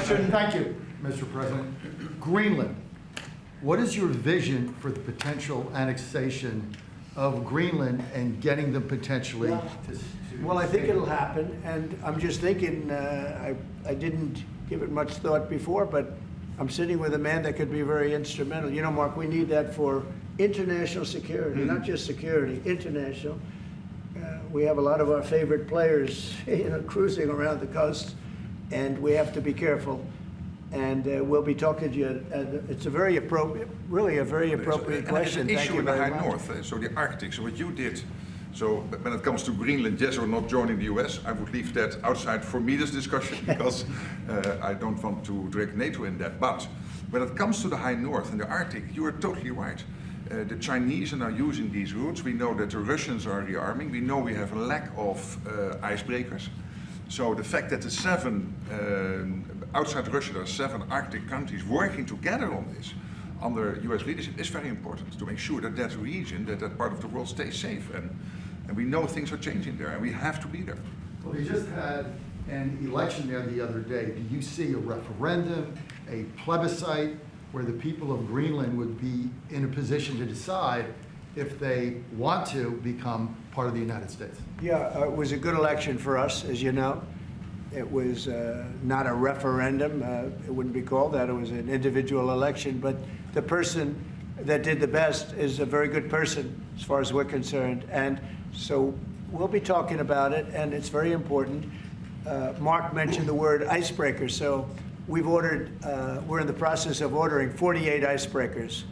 question. Thank you, Mr. President. Greenland. What is your vision for the potential annexation of Greenland and getting them potentially to Well, I think it'll happen, and I'm just thinking, I didn't give it much thought before, but I'm sitting with a man that could be very instrumental. You know, Mark, we need that for international security, not just security, international. We have a lot of our favorite players, you know, cruising around the coast, and we have to be careful. And we'll be talking to you. It's a very appropriate, really a very appropriate question. There's an Thank issue you in the very high much. north, so the Arctic. So what you did, so when it comes to Greenland, yes or not joining the US, I would leave that outside for me this discussion because I don't want to drag NATO in that. But when it comes to the high north and the Arctic, you are totally right. The Chinese are now using these routes. We know that the Russians are rearming. We know we have a lack of icebreakers. So the fact that the outside Russia, there are 7 Arctic countries working together on this under US leadership is very important to make sure that that region, that part of the world stays safe. And we know things are changing there and we have to be there. Well, we just had an election there the other day. Do you see a referendum, a plebiscite, where the people of Greenland would be in a position to decide if they want to become part of the United States? Yeah, it was a good election for us, as you know. It was not a referendum. It wouldn't be called that. It was an individual election. But the person that did the best is a very good person, as far as we're concerned. And so we'll be talking about it, and it's very important. Mark mentioned the word icebreaker. So we've ordered, we're in the process of ordering 48 icebreakers.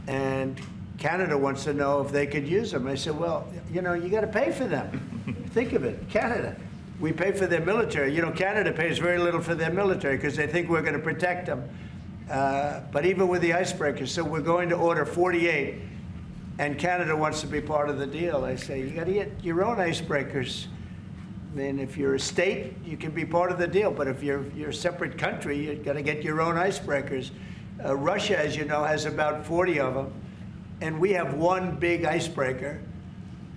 And Canada wants to know if they could use them. I said, well, you know, you got to pay for them. Think of it, Canada. We pay for their military. You know, Canada pays very little for their military because they think we're going to protect them. But even with the icebreakers, so we're going to order 48, and Canada wants to be part of the deal. I say, you got to get your own icebreakers. I mean, if you're a state, you can be part of the deal, but if you're a separate country, you've got to get your own icebreakers. Russia, as you know, has about 40 of them, and we have one big icebreaker,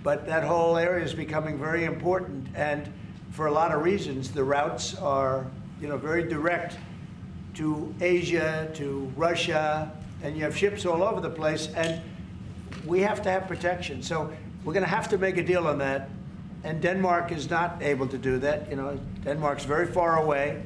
but that whole area is becoming very important, and for a lot of reasons, the routes are, you know, very direct to Asia, to Russia, and you have ships all over the place, and we have to have protection. So we're going to have to make a deal on that, and Denmark is not able to do that. You know, Denmark's very far away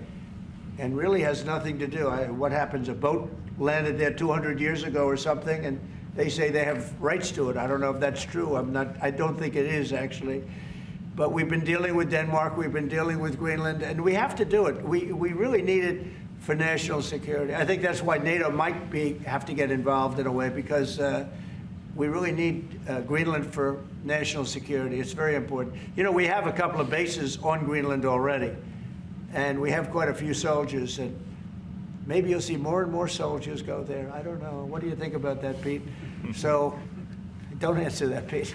and really has nothing to do. What happens, a boat landed there 200 years ago or something, and they say they have rights to it. I don't know if that's true. I don't think it is, actually. But we've been dealing with Denmark, we've been dealing with Greenland, and we have to do it. We really need it for national security. I think that's why NATO might have to get involved in a way, because we really need Greenland for national security. It's very important. You know, we have a couple of bases on Greenland already, and we have quite a few soldiers, and maybe you'll see more and more soldiers go there. I don't know. What do you think about that, Pete? So, don't answer that, Pete.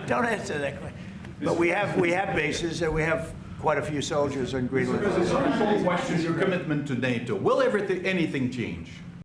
Don't answer that question. But we have bases, and we have quite a few soldiers on Greenland. Some people question your commitment to NATO. Will anything change?